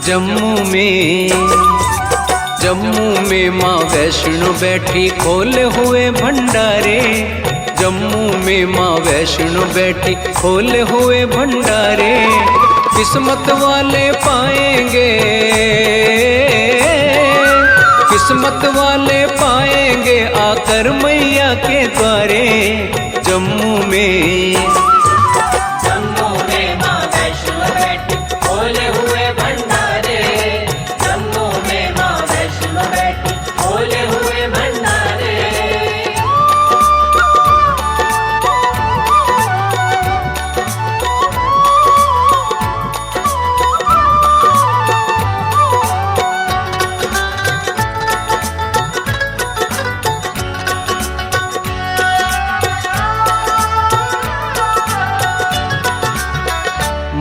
जम्मू में माँ वैष्णो बैठी खोले हुए भंडारे। जम्मू में माँ वैष्णो बैठी खोले हुए भंडारे। किस्मत वाले पाएंगे, किस्मत वाले पाएंगे आकर मैया के द्वारे। जम्मू में माँ वैष्णो बैठी खोले हुए भंडारे। जम्मू में माँ वैष्णो बैठी खोले हुए भंडारे।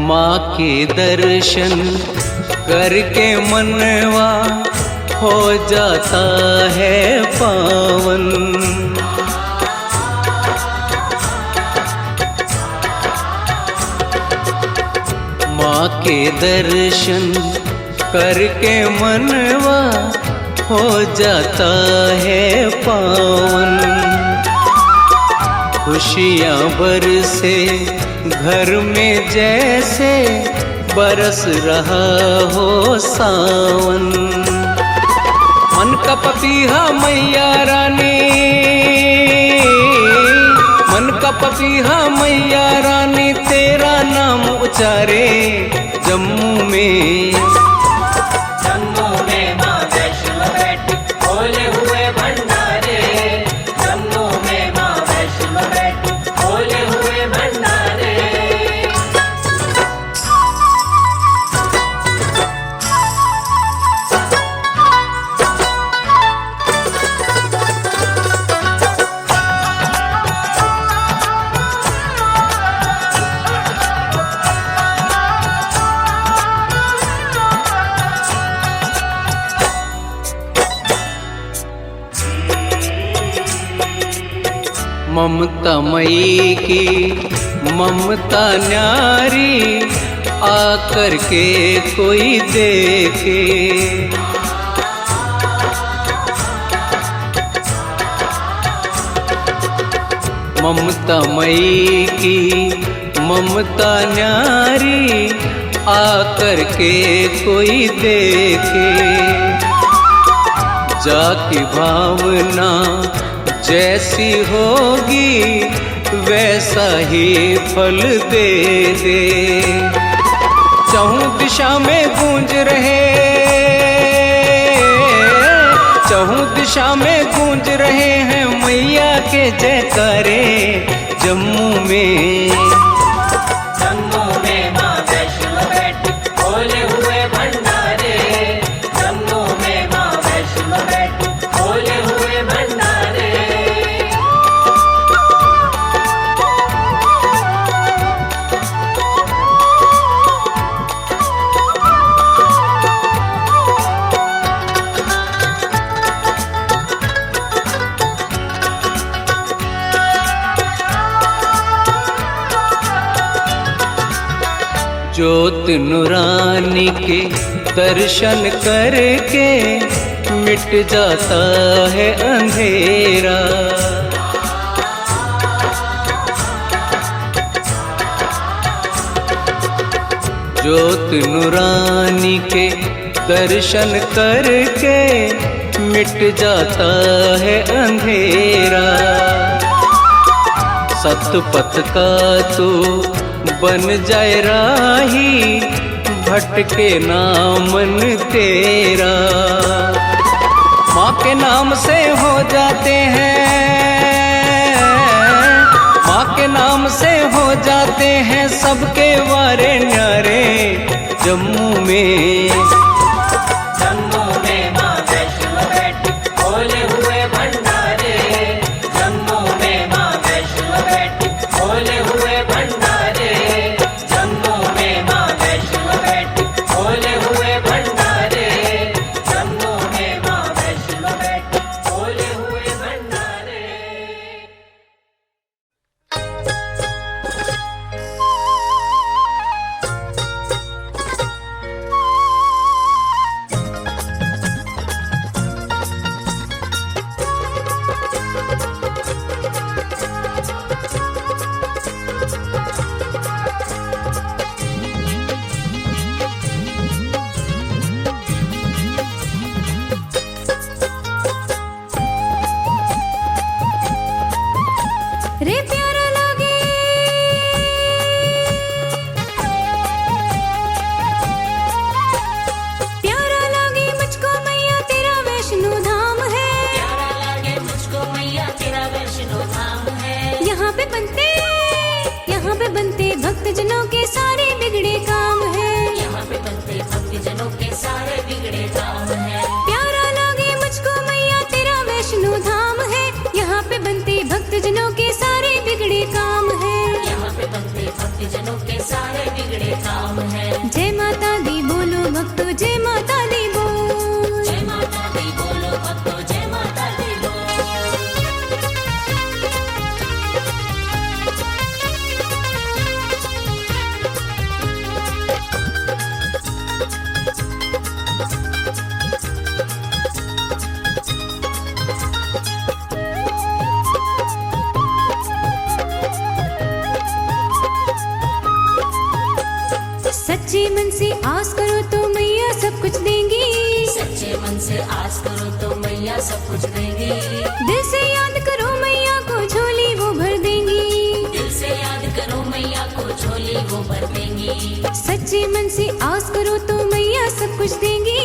माँ के दर्शन करके मनवा हो जाता है पावन। माँ के दर्शन करके मनवा हो जाता है पावन। खुशियाँ बरसे घर में जैसे बरस रहा हो सावन। मन का पपीहा मैया रानी, मन का पपीहा मैया रानी तेरा नाम उचारे। जम्मू में माँ वैष्णो बैठी खोले हुए भंडारे। जम्मू में माँ वैष्णो बैठी खोले हुए भंडारे। ममता मई की ममता न्यारी आकर के कोई देखे। ममता मई की ममता न्यारी आकर के कोई देखे। जाकी भावना जैसी होगी वैसा ही फल दे दे। चहुं दिशा में गूंज रहे, चहुं दिशा में गूंज रहे हैं मैया के जयकारे। जम्मू में माँ वैष्णो बैठी खोले हुए भंडारे। जम्मू में माँ वैष्णो बैठी खोले हुए भंडारे। ज्योत नूरानी के दर्शन करके मिट जाता है अंधेरा। ज्योत नूरानी के दर्शन करके मिट जाता है अंधेरा। सतपथ का तो बन जाए राही भटके ना मन तेरा। माँ के नाम से हो जाते हैं, माँ के नाम से हो जाते हैं सबके वारे न्यारे। जम्मू में माँ वैष्णो बैठी खोले हुए भंडारे। जम्मू में माँ वैष्णो बैठी खोले हुए भंडारे। जम्मू में माँ वैष्णो बैठी खोले हुए भंडारे। जम्मू में माँ वैष्णो बैठी खोले हुए भंडारे। सारे बिगड़े काम है। जय माता दी बोलो भक्तों, जय माता दी बोल। जय माता दी बोलो भक्तों, जय माता दी बोल। सच्चे मन से आस करो तो मैया सब कुछ देंगी। सच्चे मन से आस करो तो मैया सब कुछ देंगी। दिल से याद करो मैया को झोली वो भर देंगी। दिल से याद करो मैया को झोली वो भर देंगी। सच्चे मन से आस करो तो मैया सब कुछ देंगी।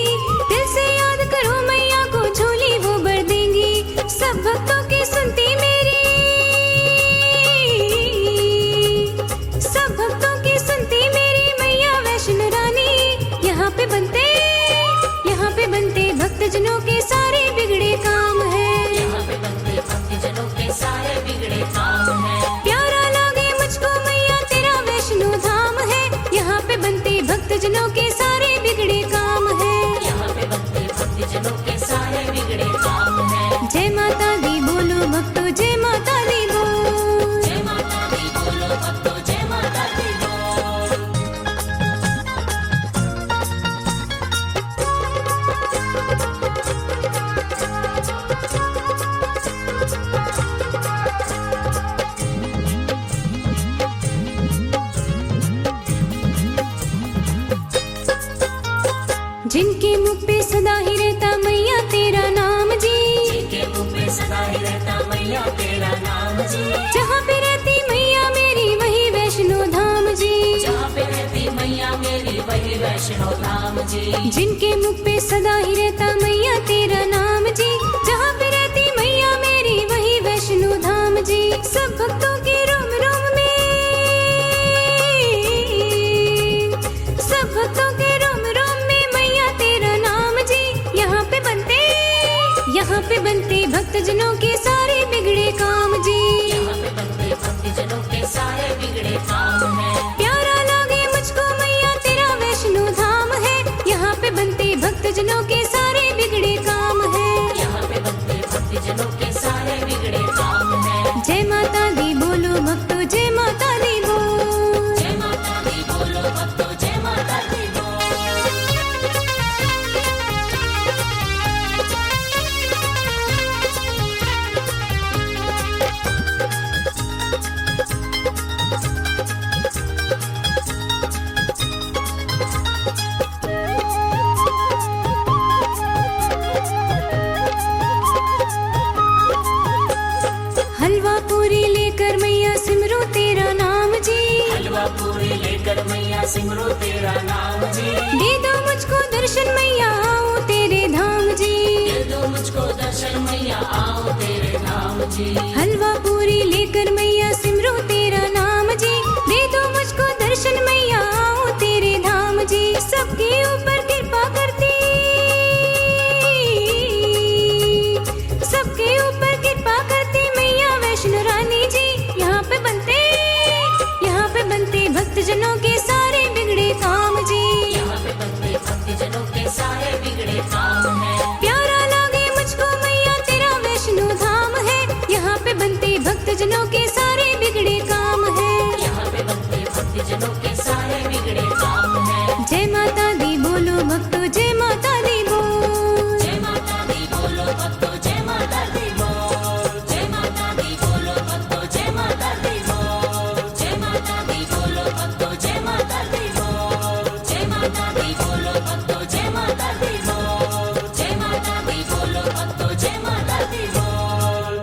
दिल से याद करो मैया को झोली वो भर देंगी। सब भक्तों की सुनती मेरी, सब भक्तों की सुनती मेरी मैया वैष्णो रानी। यहाँ पे बनते भक्तजनों के सारे बिगड़े काम है। यहाँ पे बनते भक्तजनों के सारे बिगड़े काम है। प्यारा लागे मुझको मैया तेरा वैष्णो धाम है। यहाँ पे बनते भक्तजनों के सारे बिगड़े काम है। यहाँ पे बनते भक्तजनों के सारे बिगड़े काम है। जय माता दी बोलो भक्तों, जय माता दी बोल। जय माता दी बोलो भक्तों, जय माता दी बोल। जिनके मुख पे सदा ही रहता मैया तेरा नाम जी। जिनके मुख में सदा ही रहता मैया तेरा नाम जी। जहाँ पे रहती मैया मेरी वही वैष्णो धाम जी। जहाँ पे रहती मैया मेरी वही वैष्णो धाम जी। जिनके मुख पे सदा ही रहता मैया तेरा नाम जी। जहाँ पे रहती मैया मेरी वही वैष्णो धाम जी। सब भक्तों के रोम रोम में, सब भक्तों के रोम रोम में मैया तेरा नाम जी। यहाँ पे बनते भक्तजनों के सारे बिगड़े काम जी। यहाँ पे बनते भक्तजनों के सारे बिगड़े काम है। प्यारा लागे मुझको मैया तेरा वैष्णो धाम है। यहाँ पे बनते भक्तजनों के सारे बिगड़े काम है। यहाँ पे बनते भक्तजनों के सारे बिगड़े काम है। जय माता दी बोलो भक्तों, जय माता दी बोल। जय माता दी बोलो भक्तों, जय माता दी बोल। हलवा पूरी लेकर मैया सिमरो तेरा नाम जी। हलवा पूरी लेकर मैया सिमरो तेरा नाम जी। दे दो मुझको दर्शन मैया आओ तेरे धाम जी। दे दो मुझको दर्शन मैया आओ तेरे धाम जी। हलवा पूरी लेकर मैया सिमरो तेरा नाम जी। दे दो मुझको दर्शन मैया आओ तेरे धाम जी। सबके ऊपर कृपा करती, सबके ऊपर कृपा करती मैया वैष्णो रानी जी। यहाँ पे बनते भक्तजनों के सारे बिगड़े काम जी। यहाँ पे बनते भक्तजनों के सारे बिगड़े काम है। प्यारा लागे मुझको मैया तेरा वैष्णो धाम है। यहाँ पे बनते भक्तजनों के सारे बिगड़े काम है। यहाँ पे बनते भक्तजनों के सारे बिगड़े काम है। जय माता दी बोलो भक्तों, जय माता दी बोल। जय माता दी बोलो भक्तों, जय माता दी बोल। जय माता दी बोलो भक्तों, जय माता दी बोल। जय माता दी बोलो भक्तों, जय माता दी बोल। जय माता दी बोलो भक्तों, जय माता दी बोल। जय माता दी बोलो भक्तों, जय माता दी बोल।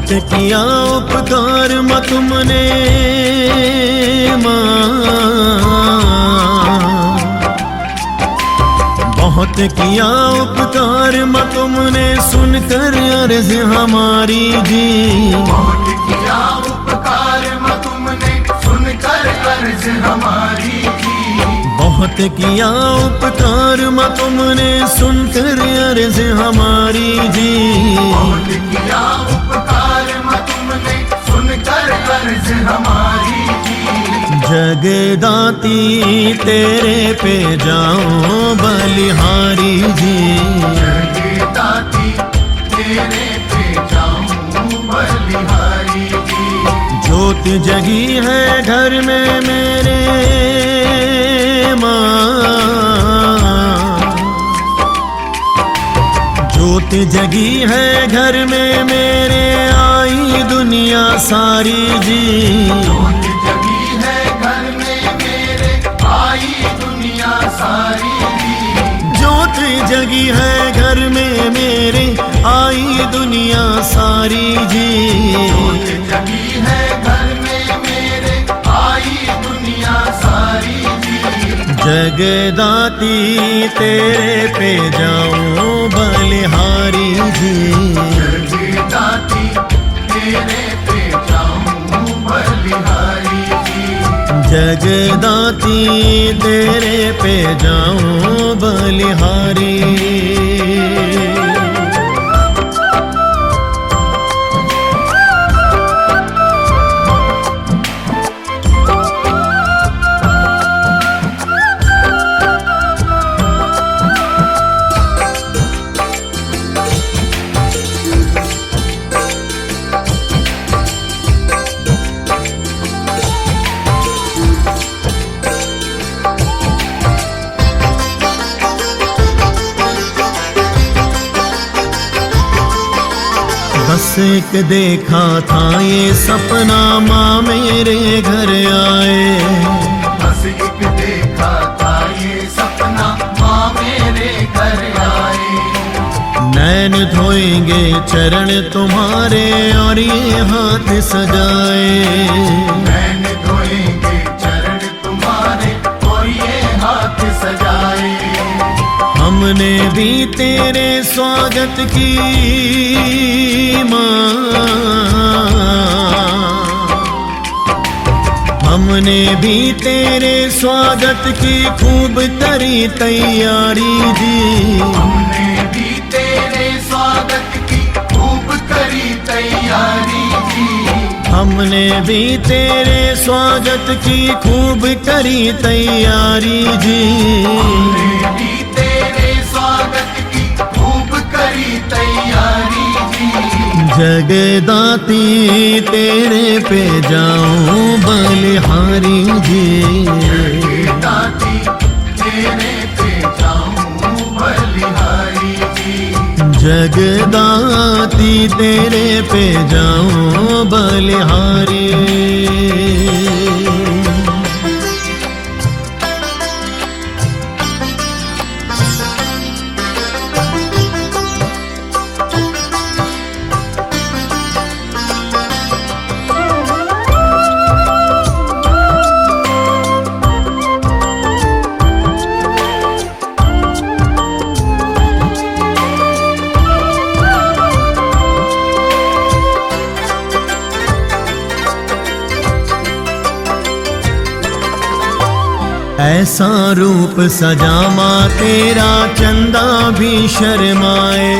बहुत किया उपकार माँ तुमने माँ, बहुत किया उपकार माँ तुमने सुनकर अर्ज हमारी जी। बहुत किया उपकार माँ तुमने सुनकर अर्ज हमारी जी। बहुत किया उपकार माँ तुमने सुनकर अर्ज हमारी जी। बहुत किया उपकार माँ तुमने सुनकर अर्ज हमारी जी। जगदाती तेरे पे जाऊं बलिहारी जी। जगदाती तेरे पे जाऊं बलिहारी जी। ज्योत जगी है घर में मेरे माँ, ज्योत जगी है घर में मेरे आई दुनिया सारी जी। ज्योत जगी है घर में मेरे आई दुनिया सारी जी। ज्योत जगी है घर में मेरे आई दुनिया सारी जी। ज्योत जगी है घर में मेरे आई दुनिया सारी जी। जगदाती तेरे पे जाऊं बलिहारी जी। जगदाती तेरे पे जाऊं बलिहारी जी। जगदाती तेरे पे जाऊं बलिहारी। बस एक देखा था ये सपना माँ मेरे घर आए। बस एक देखा था ये सपना माँ मेरे घर आए। नैन धोएंगे चरण तुम्हारे और ये हाथ सजाए। नैन धोएंगे चरण तुम्हारे और ये हाथ सजाए। हमने भी तेरे स्वागत की माँ, हमने भी तेरे स्वागत की खूब करी तैयारी जी। हमने भी तेरे स्वागत की खूब करी तैयारी जी। हमने भी तेरे स्वागत की खूब करी तैयारी जी। हमने भी तेरे स्वागत की खूब करी तैयारी जी। जगदाती तेरे पे जाऊं बलिहारी जी। जगदाती तेरे पे जाऊं बलिहारी जी। जगदाती तेरे पे जाऊं बलिहारी। ऐसा रूप सजा माँ तेरा चंदा भी शर्माए।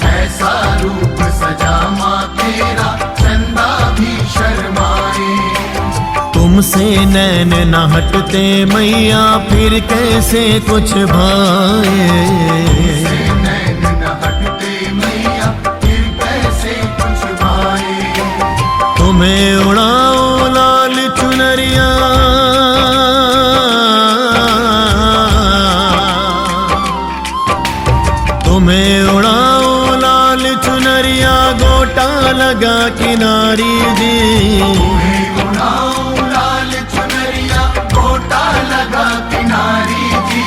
ऐसा रूप सजा माँ तेरा चंदा भी शर्माए। तुमसे नैन न हटते मैया फिर कैसे कुछ भाए। नैन न हटते मैया फिर कैसे कुछ भाए। तुम्हें उड़ाओ लाल चुनरिया तुम्हें उड़ाओ लाल चुनरिया गोटा लगा किनारी जी। उड़ाओ लाल चुनरिया गोटा लगा किनारी जी।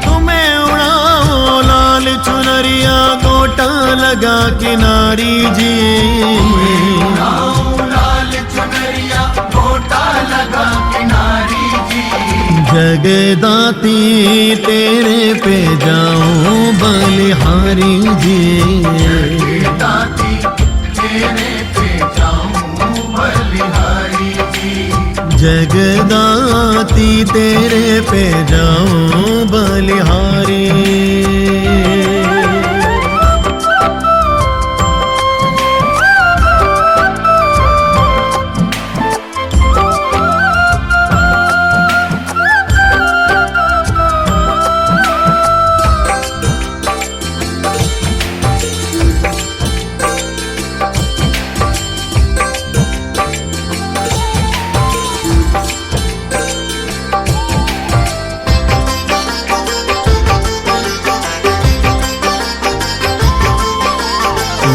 तुम्हें उड़ाओ लाल चुनरिया गोटा लगा लगा किनारी जी। लाल चुनरिया गोटा लगा किनारी जी। जगदाती तेरे पे जाऊं बलिहारी जी। जगदाती तेरे पे जाऊं बलिहारी जी। जगदाती तेरे पे जाऊं बलिहारी।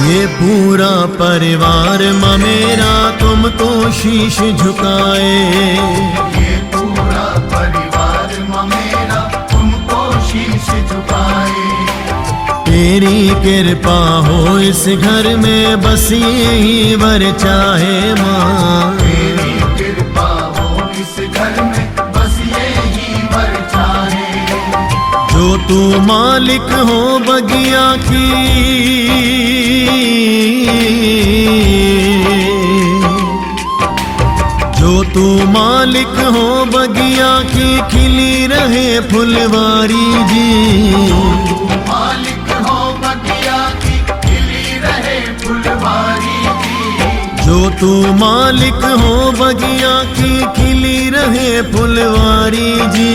ये पूरा परिवार मेरा तुमको शीश झुकाए। ये पूरा परिवार मेरा तुमको शीश झुकाए। तेरी कृपा हो इस घर में बस यही वर चाहे माँ। तेरी कृपा हो इस घर में बस यही वर चाहे। जो तू मालिक हो बगिया की, जो तू मालिक हो बगिया की खिली रहे फुलवारी जी। मालिक हो बगिया की खिली रहे फुलवारी जी। जो तू मालिक हो बगिया की खिली रहे फुलवारी जी।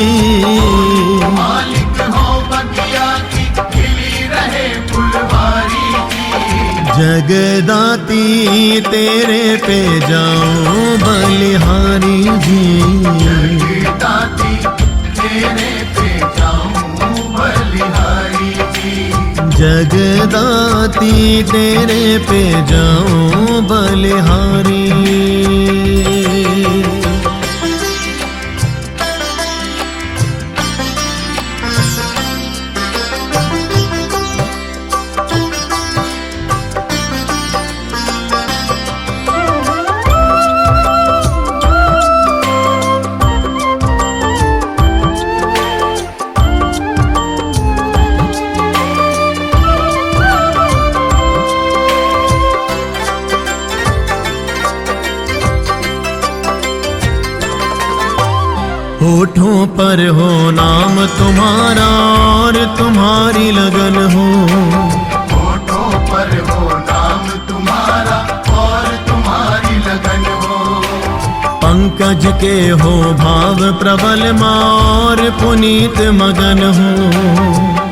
मालिक हो बगिया की खिली रहे फुलवारी जी। जगदाती तेरे पे जाऊं बलिहारी जी। जगदाती तेरे पे जाऊं बलिहारी जी। जगदाती तेरे पे जाऊं बलिहारी। होठों पर हो नाम तुम्हारा और तुम्हारी लगन हो। होठों पर हो नाम तुम्हारा और तुम्हारी लगन हो। पंकज के हो भाव प्रबल और पुनीत मगन हो।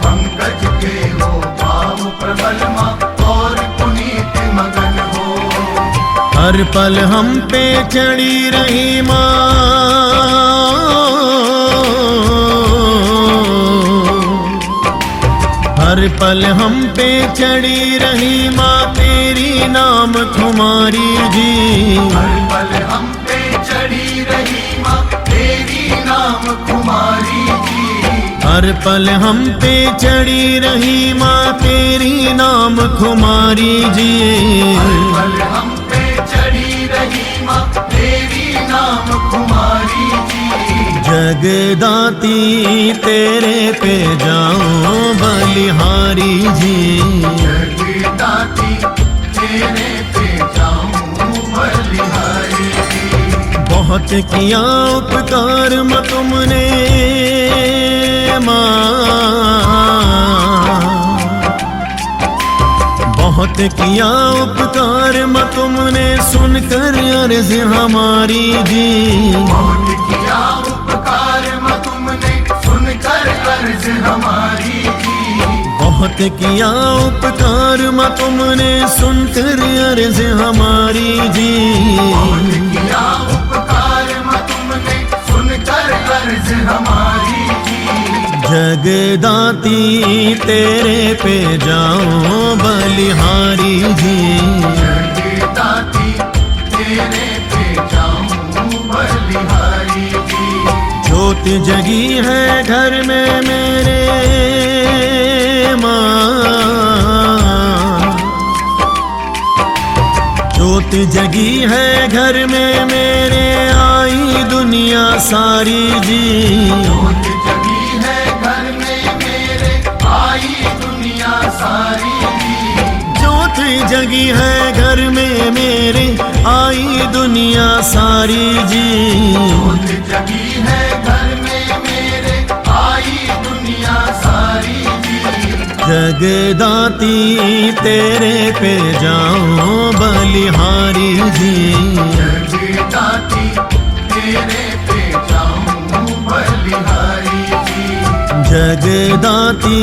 पंकज के हो भाव प्रबल और पुनीत मगन हो। हर पल हम पे चढ़ी रही माँ। हर पल हम पे चढ़ी रही माँ तेरी नाम खुमारी जी। हर पल हम पे चढ़ी रही माँ तेरी नाम कुमारी जी। हर पल हम पे चढ़ी रही माँ तेरी नाम खुमारी जी। हर पल हम पे चढ़ी रही माँ तेरी नाम कुमारी जी। जगदाती तेरे पे जाऊं बलिहारी जी। जगदाती तेरे पे जाऊं बलिहारी जी। बहुत किया उपकार माँ तुमने माँ। बहुत किया उपकार माँ तुमने सुनकर अर्ज हमारी जी। बहुत किया उपकार माँ तुमने सुनकर अर्ज हमारी जी। बहुत किया उपकार माँ तुमने सुनकर अर्ज हमारी जी। बहुत किया उपकार माँ तुमने सुनकर अर्ज हमारी जी। जगदाती तेरे पे जाऊं बलिहारी जी। जगदाती तेरे पे जाऊं बलिहारी जी। ज्योत जगी है घर में मेरे माँ। ज्योत जगी है घर में मेरे, आई दुनिया सारी जी। ज्योत जगी है घर में मेरे, आई दुनिया सारी जी। ज्योत जगी है घर में मेरे, आई दुनिया सारी जी। ज्योत जगी है घर में मेरे, आई दुनिया सारी जी। जगदाती तेरे पे जाऊं बलिहारी जी। जगदाती तेरे पे जाऊं बलिहारी जी। जगदाती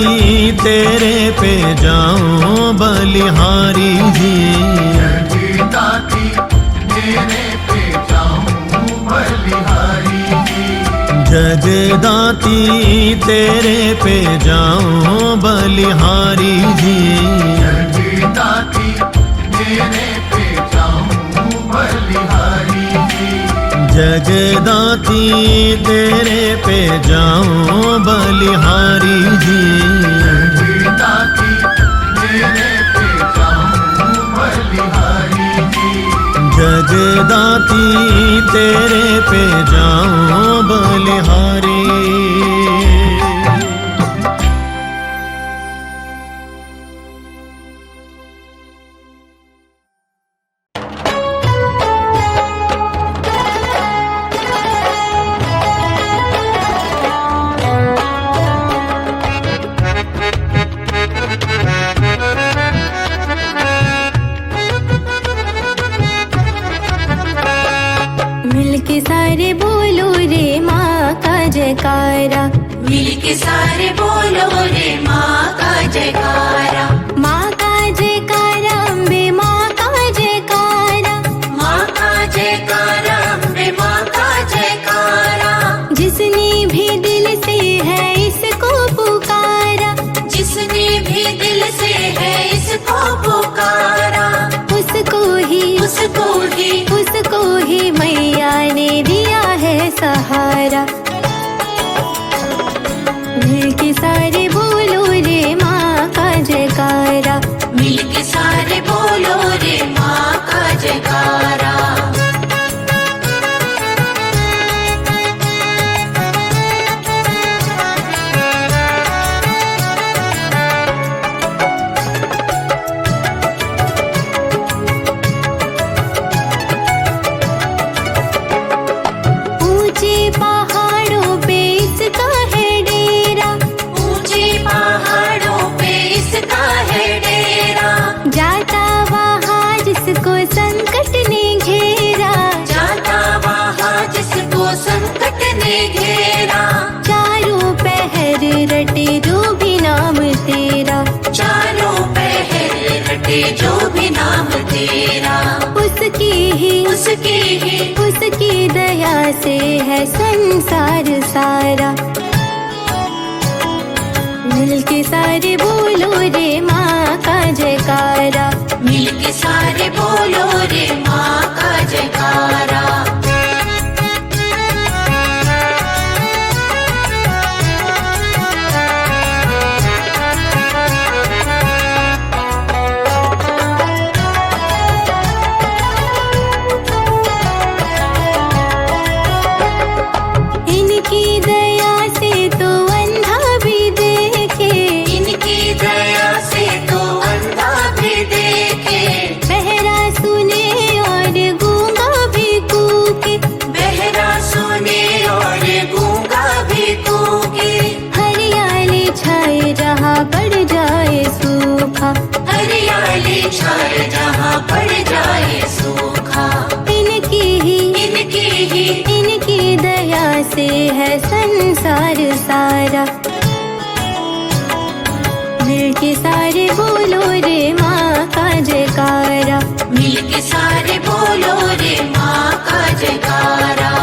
तेरे पे जाऊं बलिहारी जी। जगदाती तेरे पे जाऊं बलिहारी जी। जगदाती तेरे पे जाऊं बलिहारी जी। जगदाती तेरे पे जाऊं बलिहारी जी। जगदाती तेरे पे जाऊं बलिहारी जी। जगदाती तेरे पे जाऊं बलिहारी जी। जगदाती तेरे पे जाऊं बलिहारी। मिलके सारे बोलो रे माँ का जयकारा, मिलके सारे बोलो रे माँ का जयकारा। माँ का जयकारा, अम्बे माँ का जयकारा। माँ का जयकारा, अम्बे माँ का जयकारा। जिसने भी दिल से है इसको पुकारा, जिसने भी दिल से है इसको पुकारा, उसको ही मैया ने दिया है सहारा। मिलके सारे बोलो रे माँ का जयकारा, मिलके सारे बोलो रे माँ का जयकारा। पहाड़ों पे इसका है डेरा, ऊंचे पहाड़ों पे इसका है डेरा। जाता वहाँ जिसको संकट ने घेरा, जाता वहाँ जिसको संकट ने घेरा। चारों पहर रटे जो भी नाम तेरा, चारों पहर रटे जो भी नाम तेरा। उसकी दया से है संसार सारा। मिलके सारे बोलो रे माँ का जयकारा, मिलके सारे बोलो रे माँ का जयकारा। इनकी दया से तो अंधा भी देखे, इनकी दया से तो अंधा भी देखे। बहरा सुने और गूंगा भी कूके, बहरा सुने और गूंगा भी कूके। हरियाली छाए जहाँ पड़ जाए सूखा, हरियाली छाए जहाँ पड़ जाए सूखा। इनकी दया से है संसार सारा। मिलके सारे बोलो रे माँ का जयकारा, मिलके सारे बोलो रे माँ का जयकारा।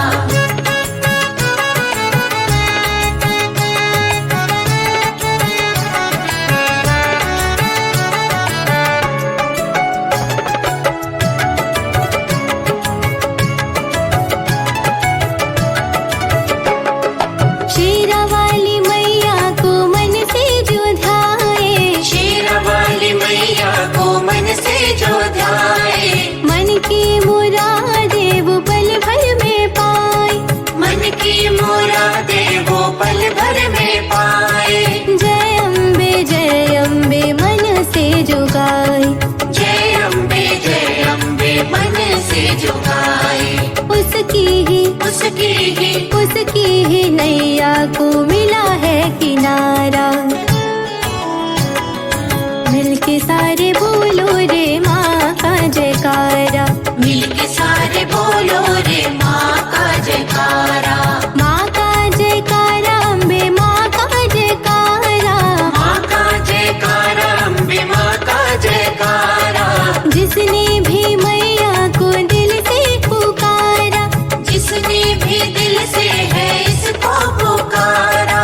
शेरा वाली मैया को मन से जो ध्याए, शेरा वाली मैया को मन से जो ध्याए। मन की उसकी ही नैया को मिला है किनारा। मिलके सारे बोलो रे माँ का जयकारा, मिलके सारे बोलो रे माँ का जयकारा। माँ का जयकारा अम्बे माँ का जयकारा, माँ का जयकारा अम्बे माँ का जयकारा। जिसने भी मैया को दिल से पुकारा, जिसने भी दिल से है इसको पुकारा,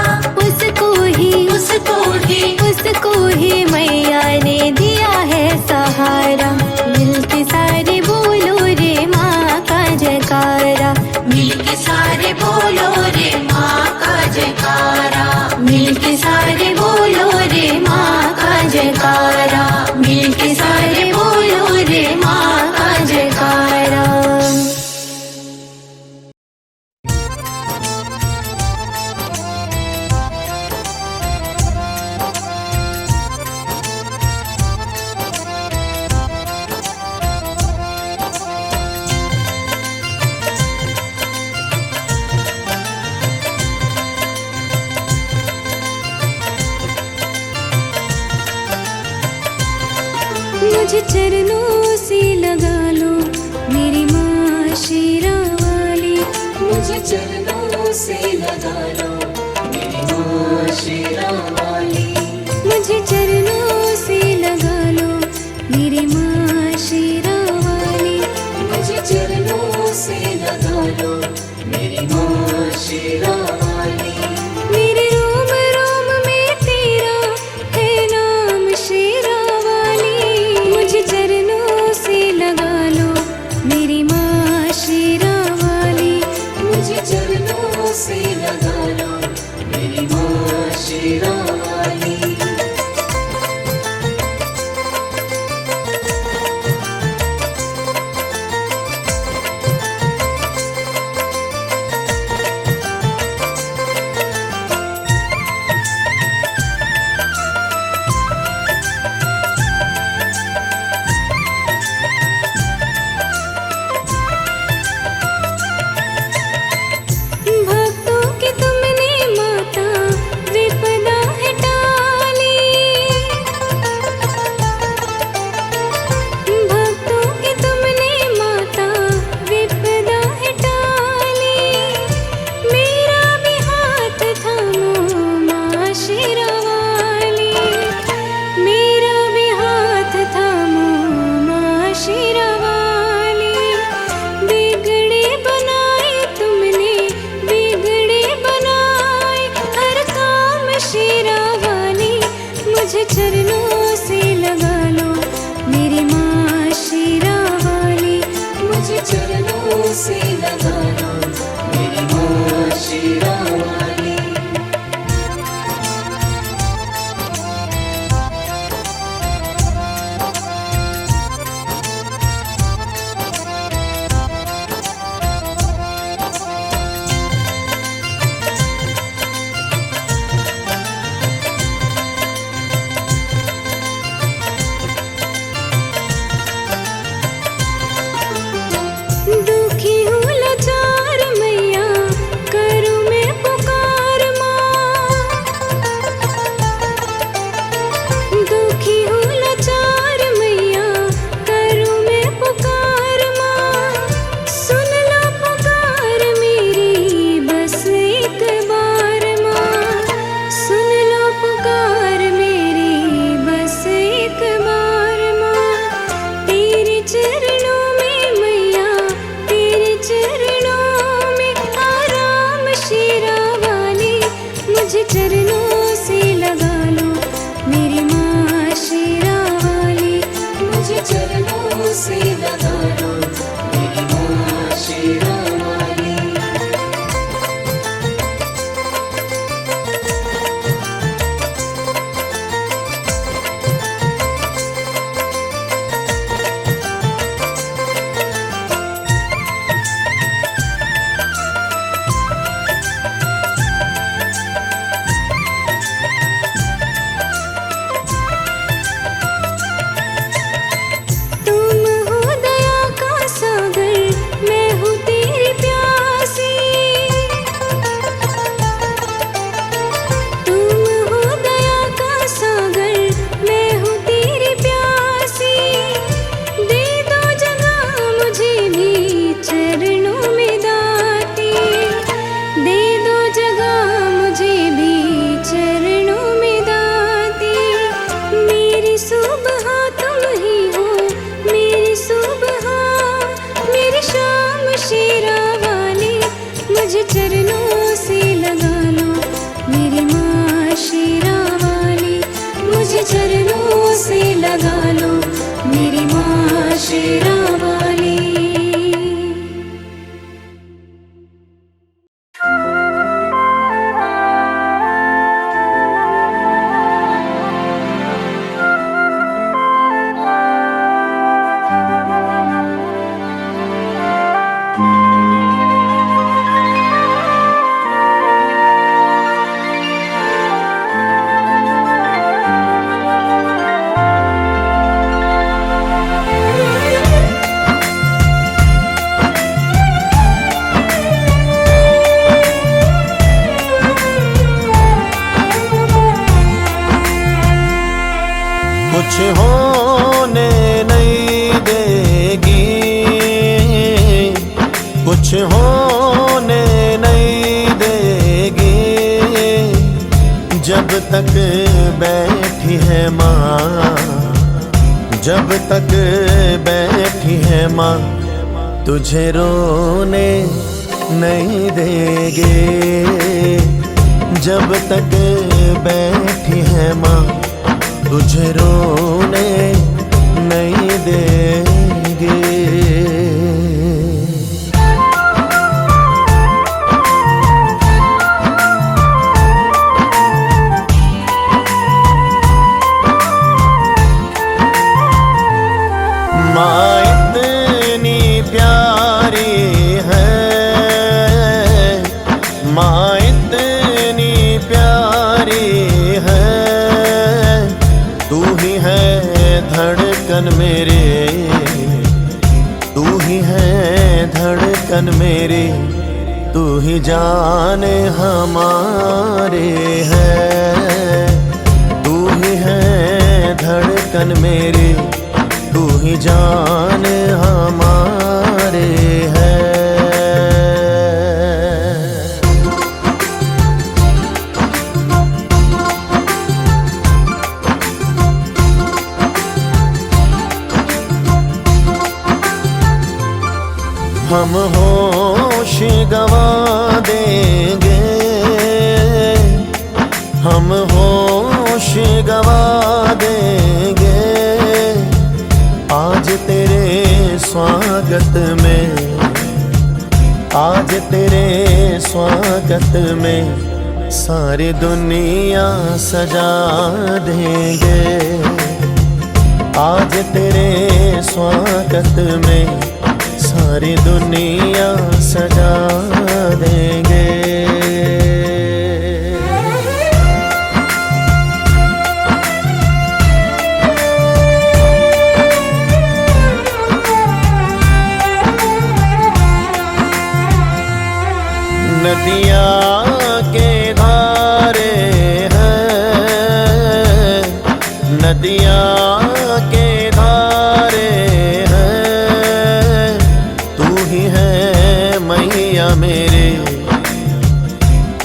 उसको ही मैया ने दिया है सहारा। मिलके सारे बोलो रे माँ का जयकारा, मिलके सारे बोलो रे माँ का जयकारा। मिलके सारे बोलो रे माँ का जयकारा, मिलके सारे बोलो रे माँ का जयकारा। मुझे चरणों से लगा लो मेरी माँ शेरा वाली, मुझे चरणों से लगा लो मेरी माँ शेरा वाली, मुझे चरणों से लगा लो मेरी माँ शेरा वाली, मुझे चरणों से लगा लो मेरी माँ शेरा वाली। मेरे रोम रोम में तेरा है नाम शेरा वाली, मुझे चरणों से लगा लो मेरी माँ शेरा वाली, मुझे चरणों से लगा लो मेरी माँ शेरा वाली। भक्तों की तुमने माता विपदा है टाली, भक्तों की तुमने माता विपदा है टाली। मेरा भी हाथ थामो माँ शेरा वाली, मेरा भी हाथ थामो माँ शेरा वाली। बिगड़े बनाए तुमने, बिगड़े बनाए हर काम शेरा वाली, मुझे चरणों से लगा लो मेरी माँ शेरा वाली, मुझे चरणों से लगा लो मेरी माँ शेरा वाली। दुखी हूँ लाचार मैया, करूँ मैं पुकार माँ, दुखी हूँ लाचार मैया, करूँ मैं पुकार माँ। सुन लो पुकार मेरी बस एक बार माँ, सुन लो पुकार मेरी बस एक बार माँ। तेरे चरणों में मैया, तेरे चरणों में आराम शेरा वाली, मुझे चरणों से लगा लो मेरी माँ शेरा वाली, मुझे चरणों से लगा लो मेरी माँ शेरा वाली। शेरा वाली। कुछ होने नहीं देगी, कुछ होने नहीं देगी, जब तक बैठी है माँ, जब तक बैठी है माँ, तुझे रोने नहीं देगी, जब तक बैठी है माँ, तुझे रोने नहीं देंगे। माँ इतनी प्यारी है, माँ इतनी प्यारी है, तू ही है धड़कन मेरे, तू ही है धड़कन मेरे, तू ही जाने हमारे है, तू ही है धड़कन मेरे, तू ही जाने हमारे है। हम होश गवा देंगे, हम होश गवा देंगे, आज तेरे स्वागत में, आज तेरे स्वागत में सारी दुनिया सजा देंगे, आज तेरे स्वागत में सारी दुनिया सजा देंगे। नदियाँ के धारे हैं, नदियाँ के धारे हैं, तू ही है मैया मेरे,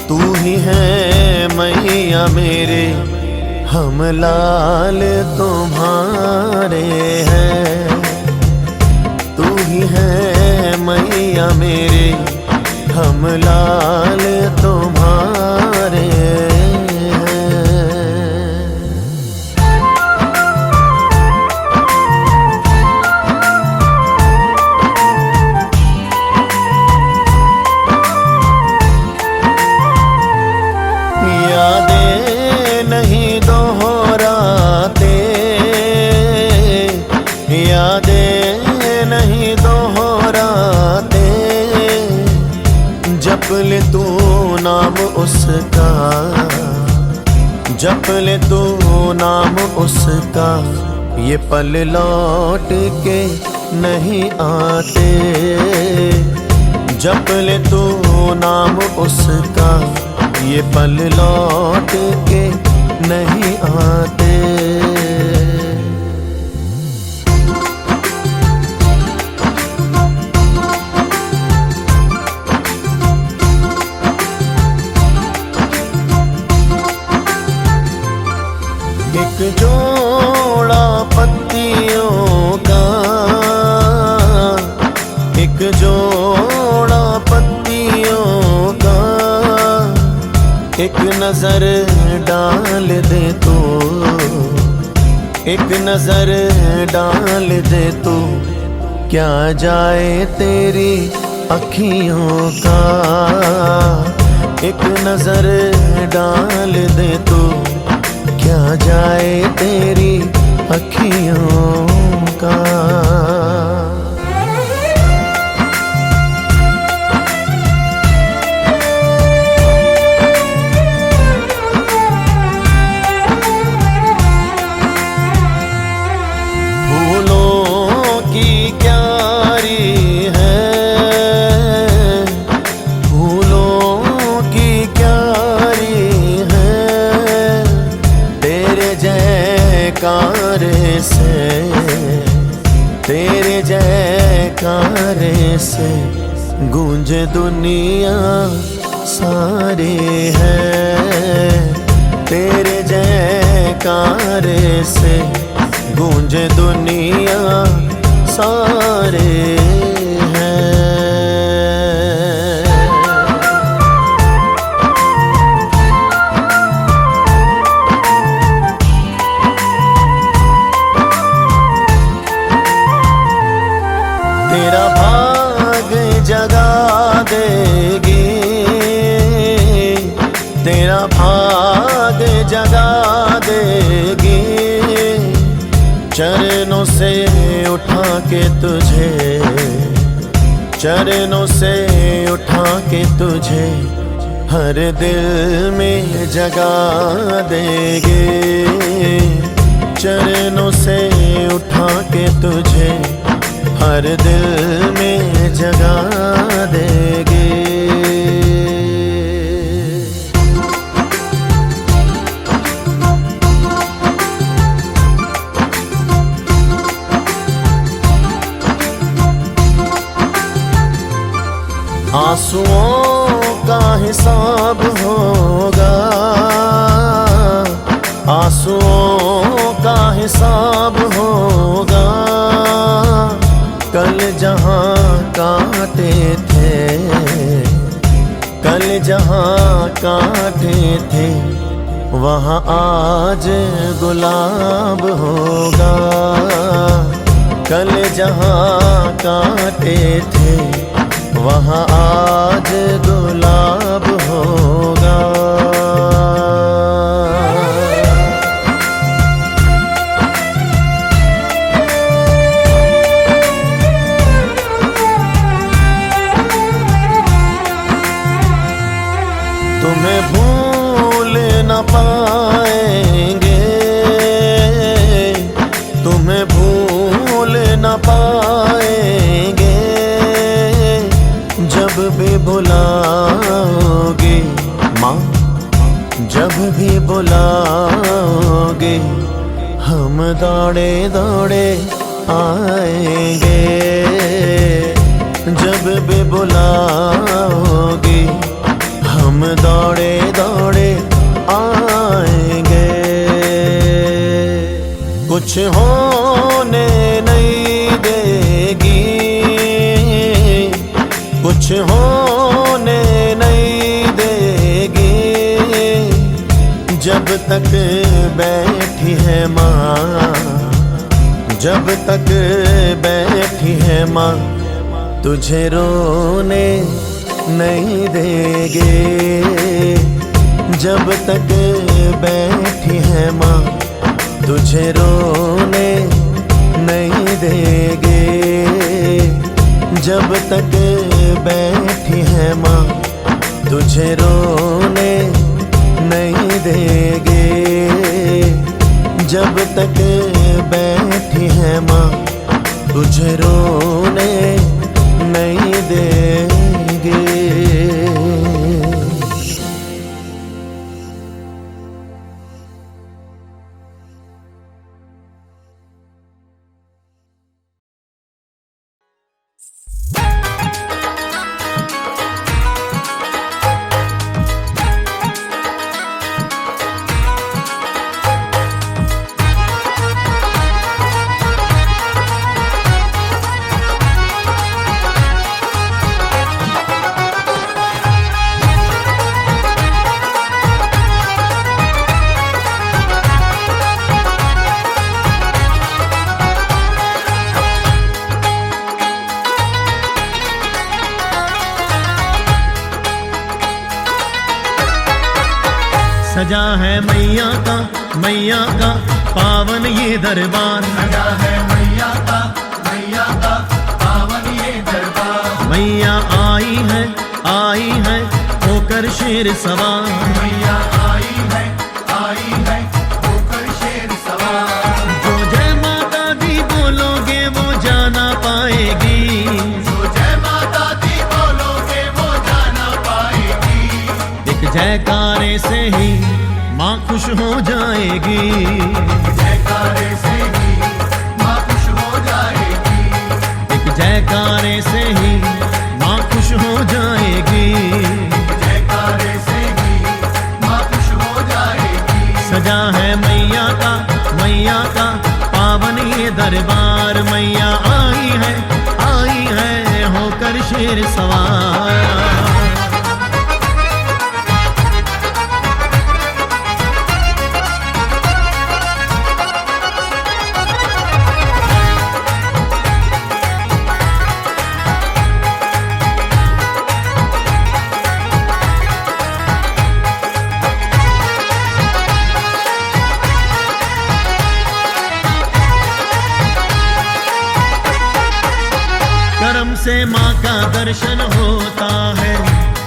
तू ही है मैया मेरे, हम लाल तुम्हारे हैं, तू ही है मैया मेरे, हम लाल तुम्हारे हैं। यादें नहीं दोहराते, यादें नहीं दोहराते, जप ले तू नाम उसका, जप ले तू नाम उसका, ये पल लौट के नहीं आते, जप ले तू नाम उसका, ये पल लौट के नहीं आते। एक जोड़ा पत्तियों का, एक जोड़ा पत्तियों का, एक नजर डाल दे तो, एक नजर डाल दे तो, क्या जाए तेरी अखियों का, एक नजर डाल दे तू। क्या जाए तेरी अखियों का। तेरे जयकारे से गूंजे दुनिया सारी है। तेरे जयकारे से गूंजे दुनिया सारे हैं। तेरा भाग जगा देगी, तेरा भाग जगा देगी। चरणों से उठा के तुझे, चरणों से उठा के तुझे हर दिल में जगा देगी। चरणों से उठा के तुझे हर दिल में जगा देगी। आंसुओं का हिसाब होगा, आंसुओं का हिसाब होगा। कल जहाँ काटे थे, कल जहाँ काटे थे, वहाँ आज गुलाब होगा। कल जहाँ काटे थे, वहाँ आज गुलाब होगा। तुम्हें भूल न पाएंगे, तुम्हें भूल न पाएंगे। जब भी बुलाओगे माँ, जब भी बुलाओगे, हम दौड़े दौड़े आएंगे। जब भी बुलाओगे, हम दौड़े दौड़े आएंगे। कुछ होने नहीं देगी, कुछ होने नहीं देगी। जब तक बैठी है माँ, जब तक बैठी है माँ, तुझे रोने नहीं देगे। जब तक बैठी है माँ, तुझे रोने नहीं देगे। जब तक बैठी है माँ, तुझे रोने नहीं देगे। जब तक बैठी है माँ, तुझे रोने नहीं देगे। सजा है मैया का पावन ये दरबार। सजा है मैया का पावन ये दरबार। मैया आई है होकर शेर सवार। मैया आई है होकर शेर सवार। जो जय माता दी बोलोगे वो जाना पाएगी। जो जय माता दी बोलोगे वो जाना पाएगी। एक जयकारे से ही माँ खुश हो जाएगी। जयकारे से ही माँ खुश हो जाएगी। एक जयकारे से ही माँ खुश हो जाएगी। जयकारे से ही माँ खुश हो जाएगी। सजा है मैया का पावन ये दरबार। मैया आई है होकर शेर सवार। करम से माँ का दर्शन होता है।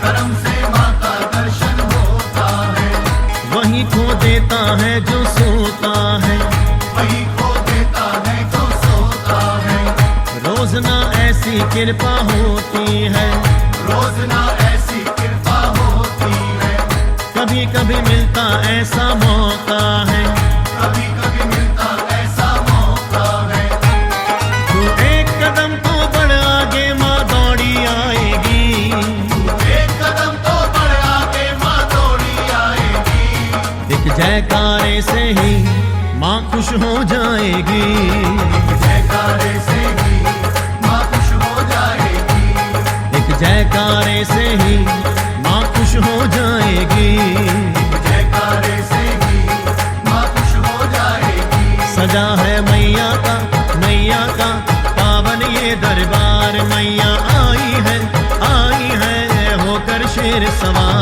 करम से माँ का दर्शन होता है। वही खो देता है जो सोता है। वही खो देता है जो सोता है। रोज ना ऐसी कृपा होती है। रोज ना ऐसी कृपा होती है। कभी कभी मिलता ऐसा मौका है। कभी कभी मिलता ऐसा मौका है। तू एक कदम तो बढ़ आगे माँ दौड़ी आएगी। एक कदम तो बढ़ आगे माँ दौड़ी आएगी। एक जयकारे से ही माँ खुश हो जाएगी। जयकारे से ही माँ खुश हो जाएगी। एक जयकारे से ही माँ खुश हो जाएगी। जयकारे से ही माँ खुश हो जाएगी। सजा है मैया का पावन ये दरबार। मैया आई है होकर शेर सवार।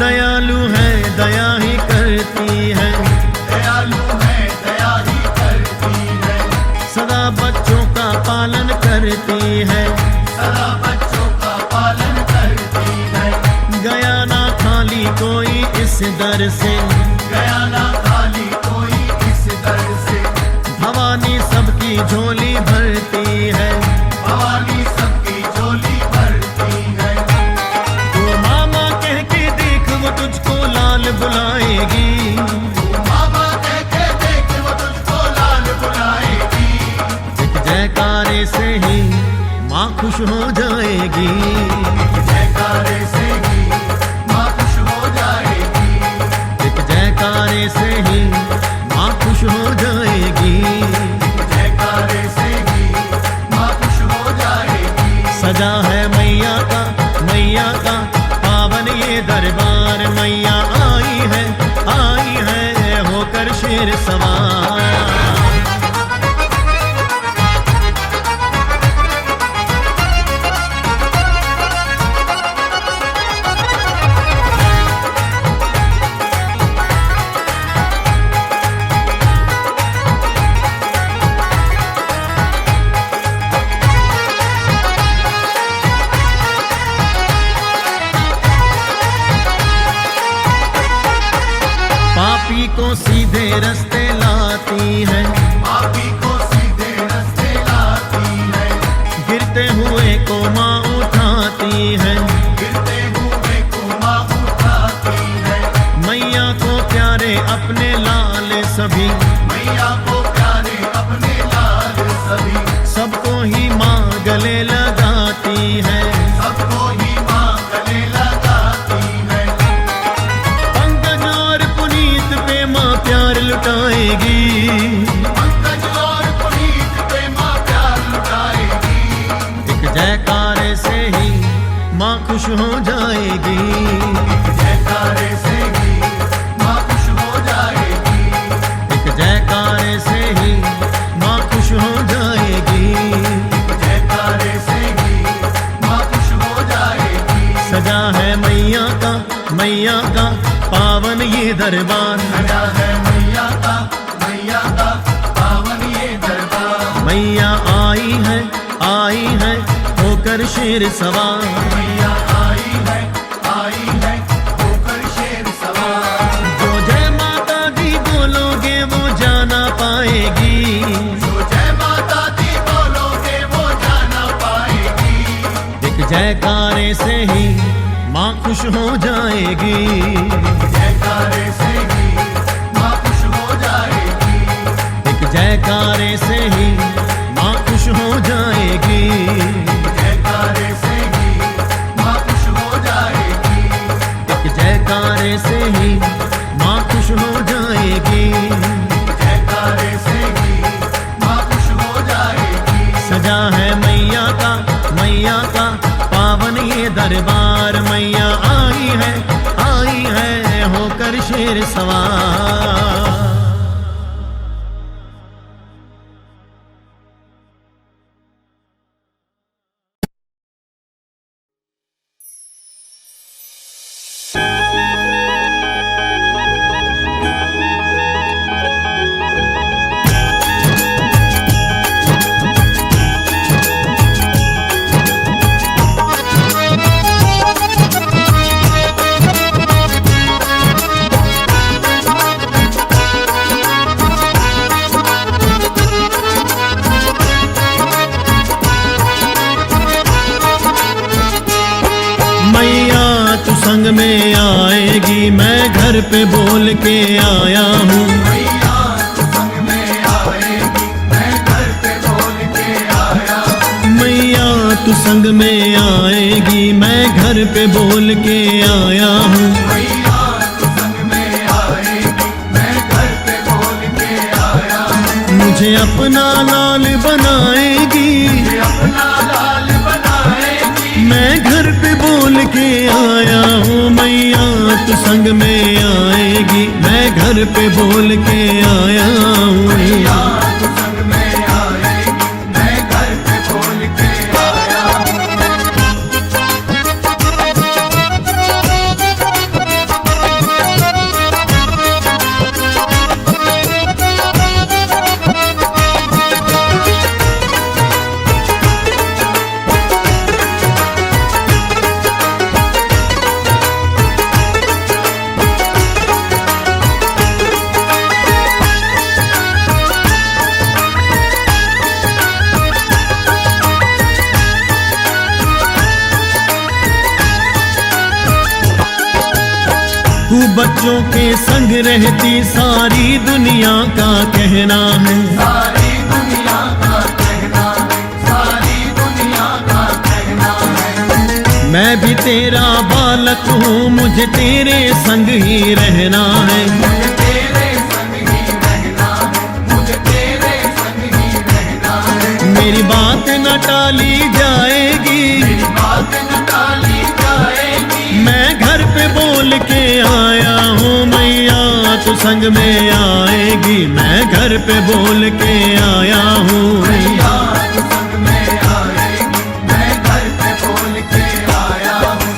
दयालु है दया ही करती है। दयालु है दया ही करती है। सदा बच्चों का पालन करती है। सदा बच्चों का पालन करती है। गया ना खाली कोई इस दर से। गया ना खाली कोई इस दर से। भवानी सबकी झोली भरती है। भवानी सबकी झोली भरती है। तो मामा कह के देख वो तुझको लाल बुलाएगी। मामा कह के देख वो तुझको लाल बुलाएगी। एक जयकारे से ही माँ खुश हो जाएगी। जयकारे से ही माँ खुश हो जाएगी। एक जयकारे से ही माँ खुश हो जाएगी। जयकारे से ही माँ खुश हो जाएगी। सजा है मैया का पावन ये दरबार। मैया आई है होकर शेर सवार। पापी को सीधे रास्ते ला खुश हो जाएगी। जयकारे से ही माँ खुश हो जाएगी। एक जयकारे से ही माँ खुश हो जाएगी। जयकारे से ही माँ खुश हो जाएगी। सजा है मैया का पावन ये दरबार। सजा है मैया का पावन ये दरबार। मैया आई है होकर शेर सवार। मैया आई है होकर शेर सवार। जो जय माता दी बोलोगे वो जाना पाएगी। जो जय माता दी बोलोगे वो जाना पाएगी। एक जयकारे से ही माँ खुश हो जाएगी। जयकारे से ही माँ खुश हो जाएगी। एक जयकारे से ही माँ खुश हो जाएगी। जयकारे से ही माँ खुश हो जाएगी। एक जयकारे से ही माँ खुश हो जाएगी। जयकारे से ही माँ खुश हो जाएगी। सजा है मैया का पावन ये दरबार। मैया आई है होकर शेर सवार। संग में आएगी मैं घर पे बोल के आया हूँ। मैया संग में आएगी मैं घर पे बोल के आया हूँ। मैया तू संग में आएगी मैं घर पे बोल के आया हूँ। मैया संग में आएगी मैं घर पे बोल के आया हूँ। मुझे अपना लाल बनाएगी। मुझे अपना लाल बनाएगी। मैं घर पे बोल के आया हूँ। मैया तू संग में आएगी मैं घर पे बोल के आया हूँ। मैया तू संग में आएगी मैं घर पे बोल के आया हूँ। तू बच्चों के संग रहती सारी दुनिया का कहना है। सारी दुनिया का कहना है। सारी दुनिया का कहना है। मैं भी तेरा बालक हूँ मुझे तेरे संग ही रहना है। मुझे तेरे संग ही रहना है। मुझे तेरे संग ही रहना है। मेरी बात न टाली जाएगी। मेरी बात न टाली जाएगी। मैं घर पे बोल के आया हूँ। मैया तू संग में आएगी मैं घर पे बोल के आया हूँ। मैया तू संग में आएगी मैं घर पे बोल के आया हूँ।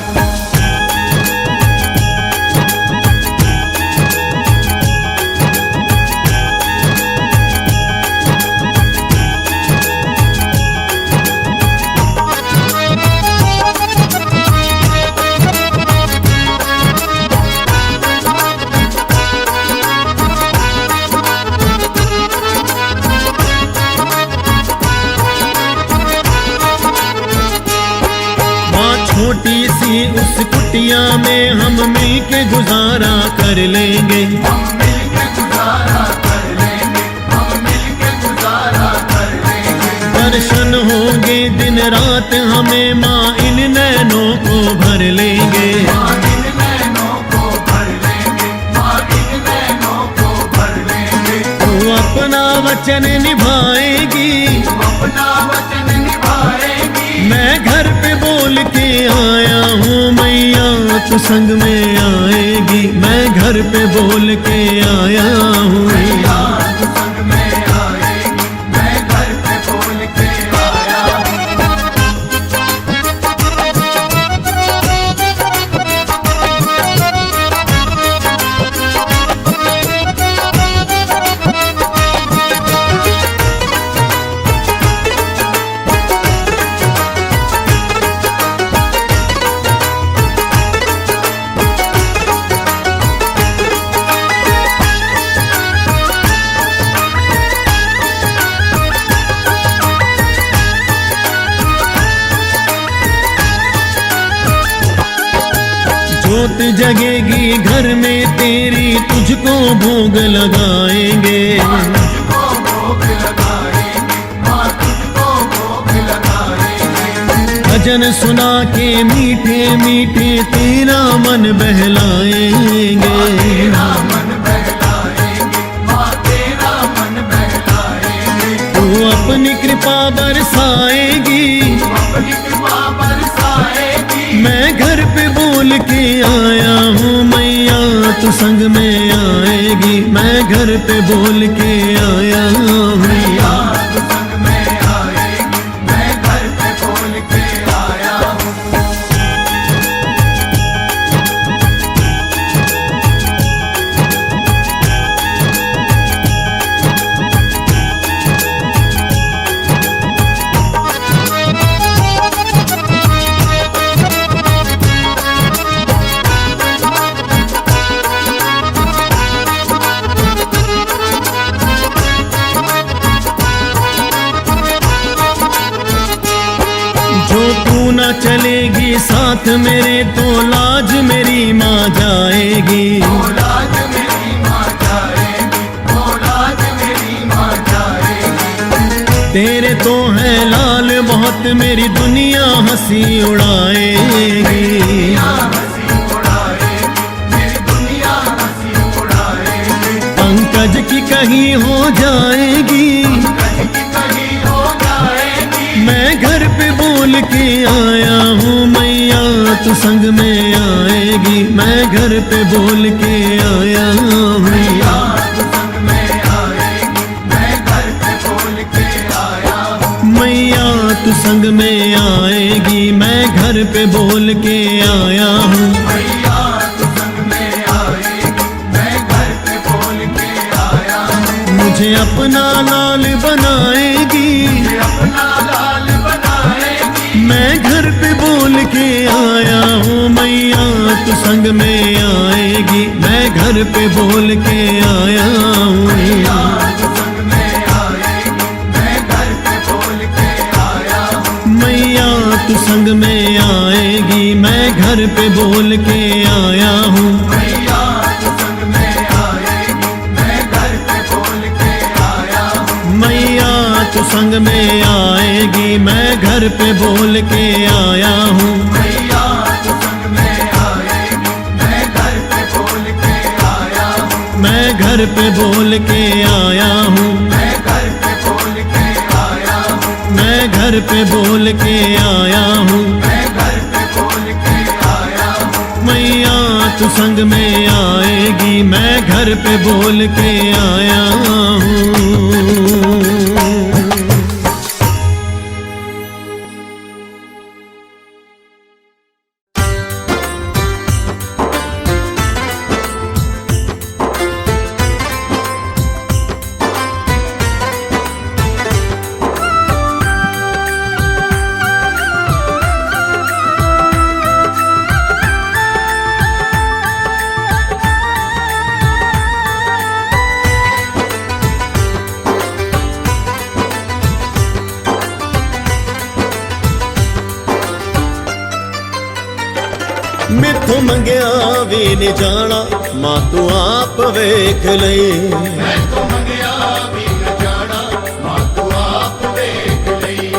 छोटी सी उस कुटिया में हम मिल के गुजारा कर लेंगे। हम मिल के गुजारा कर लेंगे। हम मिल के गुजारा कर लेंगे। दर्शन होंगे दिन रात हमें माँ इन नैनों को भर लेंगे। माँ इन नैनों को भर लेंगे। माँ इन नैनों को भर लेंगे। तू अपना वचन निभाएगी। तू अपना वचन निभाएगी। मैं घर पे बोल के आया हूँ। तू संग में आएगी, मैं घर पे बोल के आया हूँ। मैया तू संग में आएगी, मैं घर पे बोल के आया हूँ। जोत जगेगी घर में तेरी, तुझको भोग लगाएंगे। तुझको भोग लगाएंगे, माँ तुझको भोग लगाएंगे। भजन सुना के मीठे मीठे तेरा मन बहलाएंगे। तेरा मन बहलाएंगे, माँ तेरा मन बहलाएंगे। तू अपनी कृपा बरसाएगी, अपनी कृपा बरसाएगी। मैं घर पे बोल के आया हूँ। मैया तू संग में आएगी, मैं घर पे बोल के आया हूँ। मैया तू संग में आएगी, मैं घर पे बोल के आया हूँ। जो तू ना चलेगी साथ मेरे, तो लाज मेरी माँ जाएगी। औलाद मेरी माँ जाएगी, औलाद मेरी माँ जाएगी। तेरे तो है लाल बहुत, मेरी दुनिया हंसी उड़ाएगी। हंसी उड़ाएगी, मेरी दुनिया हंसी उड़ाएगी। पंकज की कहीं हो जाएगी, कहीं की कहीं हो जाएगी। मैं घर पे बोल के आया हूँ। मैया तू संग में आएगी, मैं घर पे बोल के आया हूँ। मैया तू संग में आएगी, मैं घर पे बोल के आया हूँ। मैया तू संग में आएगी, मैं घर पे बोल के आया हूँ। मैया तू संग में आएगी, मैं घर पे बोल के आया हूँ। मुझे अपना लाल बनाएगी, मुझे अपना लाल बनाएगी। मैं घर पे बोल के आया हूँ। मैया तू संग में आएगी, मैं घर पे बोल के आया हूँ। मैया तू संग में आएगी, मैं घर पे बोल के आया हूँ। मैया तू संग में आएगी, मैं घर पे बोल के आया हूँ। मैया तू संग में आएगी, मैं घर पे बोल के आया हूँ। मैया तू संग में आएगी, मैं घर पे बोल के आया हूँ। मैया तू संग में आएगी, मैं घर पे बोल के आया हूँ। मैं घर पे बोल के आया हूँ। मैं घर पे बोल के आया हूँ। मैं घर पे बोल के आया हूँ। मैं घर पे बोल के आया हूँ। मैया तू संग में आएगी, मैं घर पे बोल के आया हूँ। मैथों मंगिया भी नहीं जाना, मां तू आप वेख ले। मैं तो मंगिया भी न जाना, मां तू आप देख लई।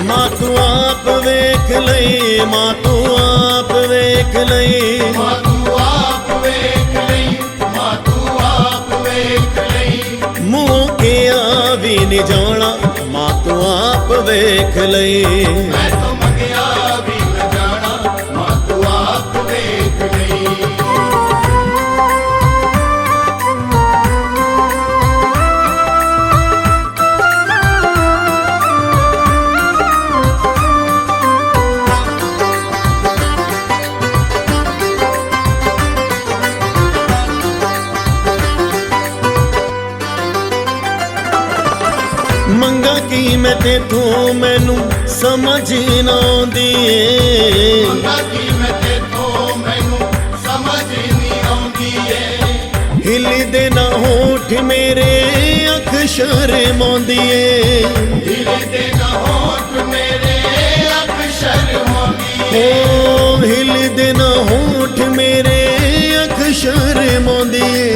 मां तू आप वेख ले, मां तू आप वेख ले। मां तू आप वेख लई, मां तू आप वेख लई। मुंह के आ भी नहीं जाना, मां तू आप वेख ले। मैं तो मंगिया भी न जाना, मां तू आप देख लई। की मैं तेथों मैनू समझ ना आउंदी ए मंगा की मैं तेथों मैनू समझ नहीं आउंदी ए हिली दे ना होठ मेरे अख शर्माउंदी ए धीरे दे ना होठ मेरे अख शर्माउंदी ए ओ हिल दे ना होठ मेरे अख शर्माउंदी ए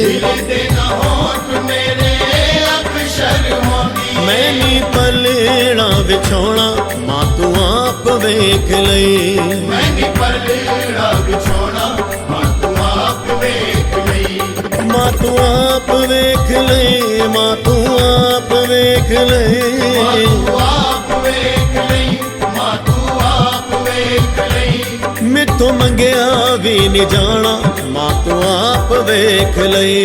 धीरे दे ना होठ मेरे अख शर्माउंदी मैं नी पलेड़ा विछौना मां तू आप वेख लई मैं नी पलेड़ा बिछोना मां तू आप वेख लई मां तू आप वेख लई मां तू आप वेख लई तू आप वेख लई मां तू आप वेख लई मैथों मंगिया भी नहीं जाना मां तू आप वेख लई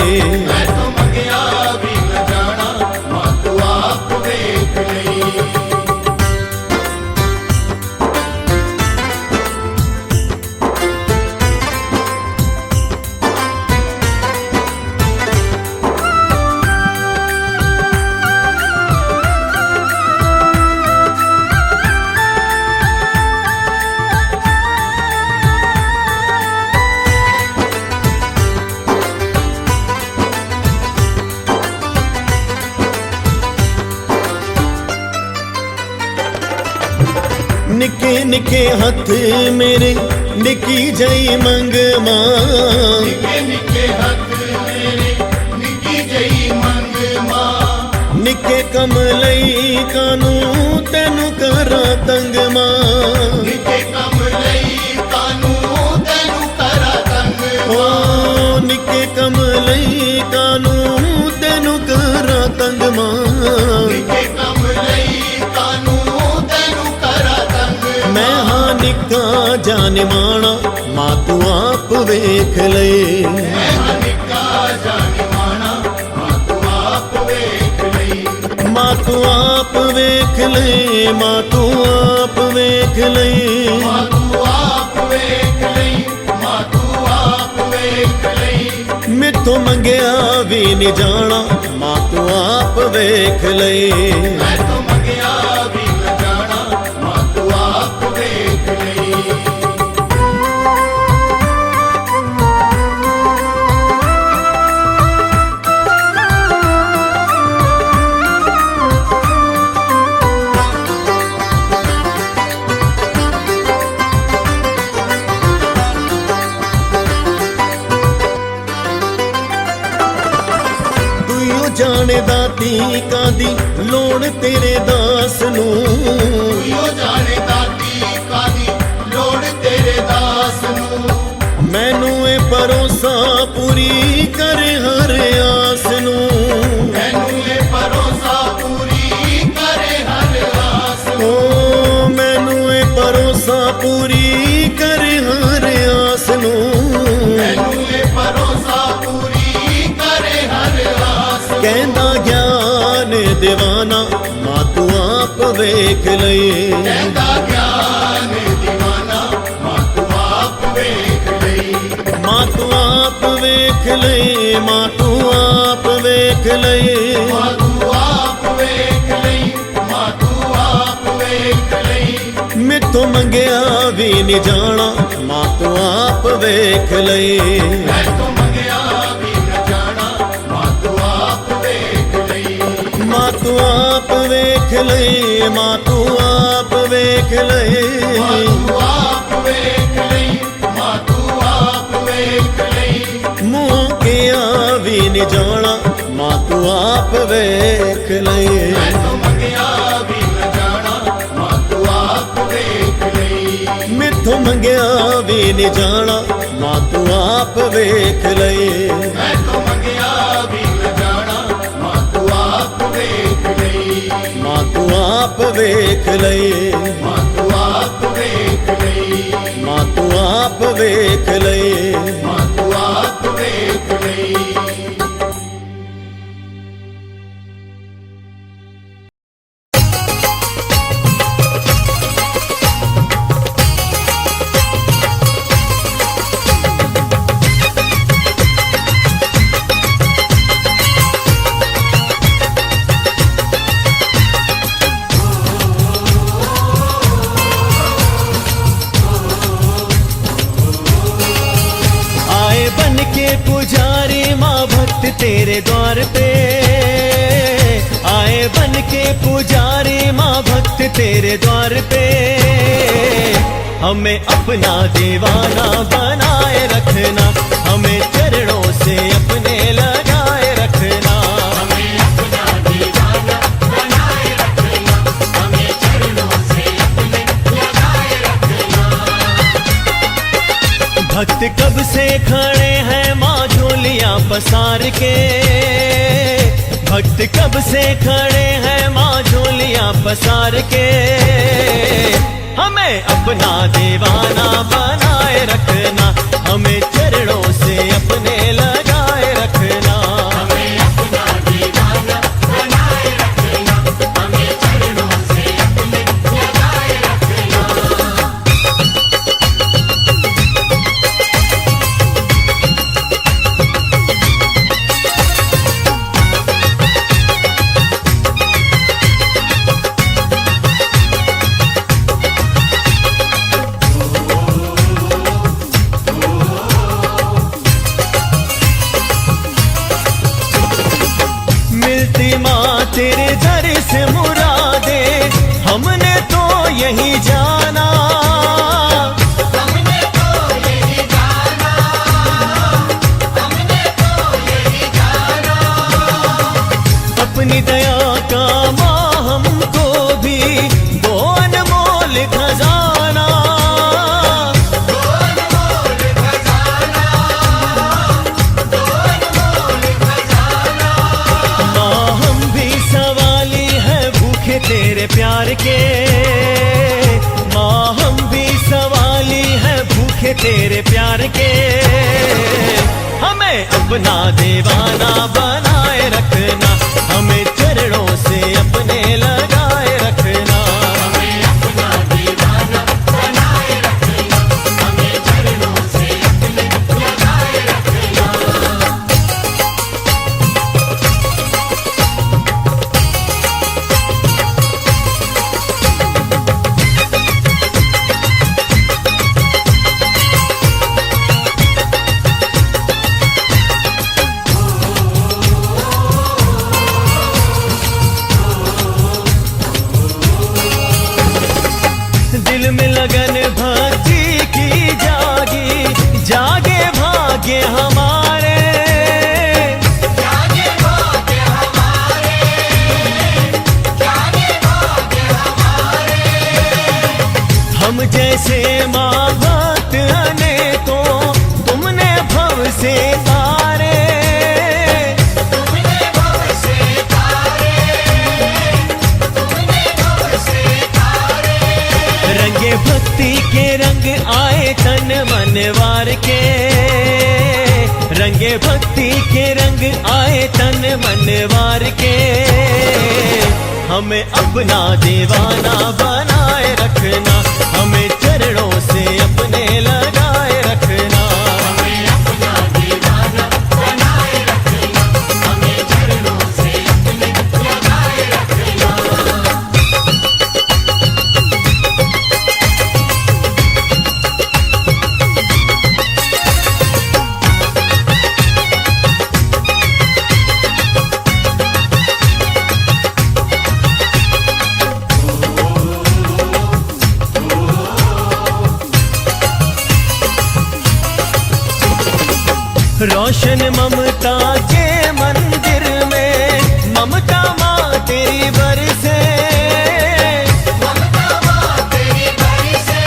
मैं तो मंगिया भी न जाना मां तू आप वेख लई निके निके हथ मेरे निकी जई मंग मां निके निके हथ मेरे निकी जई मंग मां निके कमलई कानू तेनू करा तंग मां निके कमलई कानू तेनू करा तंग ओ निके कमलई कानू तेनू करा तंग मां निके कमलई कानू तेनू करा तंग मैं हाँ निका जान माना मां तू आप वेख लई मैं निका जाने माना मां तू आप वेख लई मां तू आप वेख लई मां तू आप वेख लई मां तू आप वेख लई मां तू आप वेख लई मैथों मंगिया भी नहीं जाना मां तू आप वेख लई मैं तो मंगिया भी न जाना मां तू आप वेख लई दुइयों जाने दाती कादी लोड़ तेरे दास नू यो जाने दाती कादी लोड़ तेरे दास नू मैनू ए भरोसा पूरी करे हर आस नू मैनू ये भरोसा पूरी करे हर आस ओ मैनू ए भरोसा पूरी करे हर आस नू मैनू ये भरोसा पूरी करे हर आस कहंदा ज्ञान दीवाना मां तू आप वेख लई कहंदा ज्ञान दीवाना मां तू आप वेख लई मां तू आप वेख लई मां तू आप वेख लई मां तू आप वेख लई मां तू आप वेख लई मैथों मंगिया भी नहीं जाना मां तू आप वेख लई मैं तो मंगिया भी न जाना मां तू आप वेख लई मां तू आप वेख लई मां तू आप वेख लई मां तू आप वेख लई मां तू आप वेख लई मुंह किया भी नहीं जाना मां तू आप वेख लई मैं तो मंगिया भी न जाना मां तू आप वेख लई मैथों मंगिया भी नहीं जाना मां तू आप वेख लई मैं तो मंगिया भी न जाना मां तू आप वेख लई मां तू आप वेख लई मां तू आप वेख लई मां तू आप वेख लई मां तू आप वेख लई तेरे द्वार पे, आए बन के पुजारी माँ भक्त तेरे द्वार पे। हमें अपना दीवाना बनाए रखना, हमें चरणों से अपने लगाए रखना। हमें अपना दीवाना बनाए रखना, हमें चरणों से अपने लगाए रखना। भक्त कब से खड़े हैं माँ झोलियाँ पसार के, भक्त कब से खड़े हैं माँ झोलियाँ पसार के। हमें अपना दीवाना बनाए रखना, हमें चरणों से अपने लगाए रखना। हमें अपना दीवाना बनाए रखना, हमें चरणों से अपने लगाए रखना। मिलती माँ तेरे दर से मुरादे, हमने तो यही जाना, हमने तो यही जाना, हमने तो यही जाना। अपनी दया का माँ हमको भी दो अनमोल खजाना। अनमोल खजाना, अनमोल खजाना। माँ हम भी सवाली है भूखे तेरे प्यार के, माँ हम भी सवाली है भूखे तेरे प्यार के। हमें अपना दीवाना बनाए रखना, हमें चरणों से अपने लगाए रखना। हमें अपना दीवाना बनाए रखना, हमें चरणों से अपने लगाए रखना। दिल में लगन भक्ति की जागी, जागे भाग्य हमारे। जागे भाग्य हमारे, जागे भाग्य हमारे। हम जैसे माँ भक्त अनेकों तुमने भव से तारे। तुमने भव से तारे, तुमने भव से तारे। रंगे भक्ति के रंग आए तन मन वार के, रंगे भक्ति के रंग आए तन मन वार के। हमें अपना दीवाना बनाए रखना, हमें चरणों से अपने लगाए रखना। हमें अपना दीवाना बनाए रखना, हमें चरणों से अपने लगाए रखना। रोशन ममता के मंदिर में ममता माँ तेरी बरसे। ममता माँ तेरी बरसे,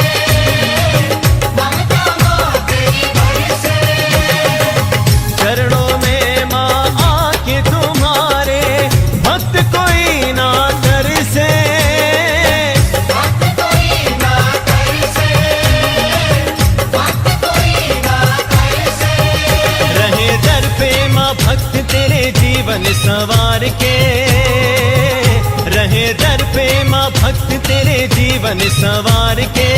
ममता माँ तेरी बरसे। चरणों में माँ आके तुम्हारे भक्त कोई ना तरसे। भक्त कोई ना तरसे, भक्त कोई ना तरसे। रहे दर पे माँ भक्त तेरे जीवन संवार के, रहे दर पे माँ भक्त तेरे जीवन संवार के।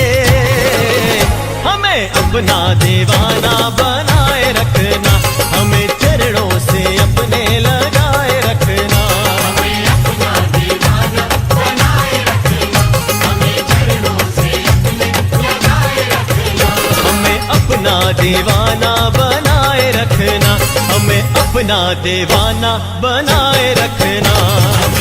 हमें अपना दीवाना बनाए रखना, हमें चरणों से अपने लगाए रखना। हमें अपना दीवाना बनाए रखना, हमें चरणों से अपने लगाए रखना। हमें अपना दीवाना बनाए रखना, हमें अपना दीवाना बनाए रखना।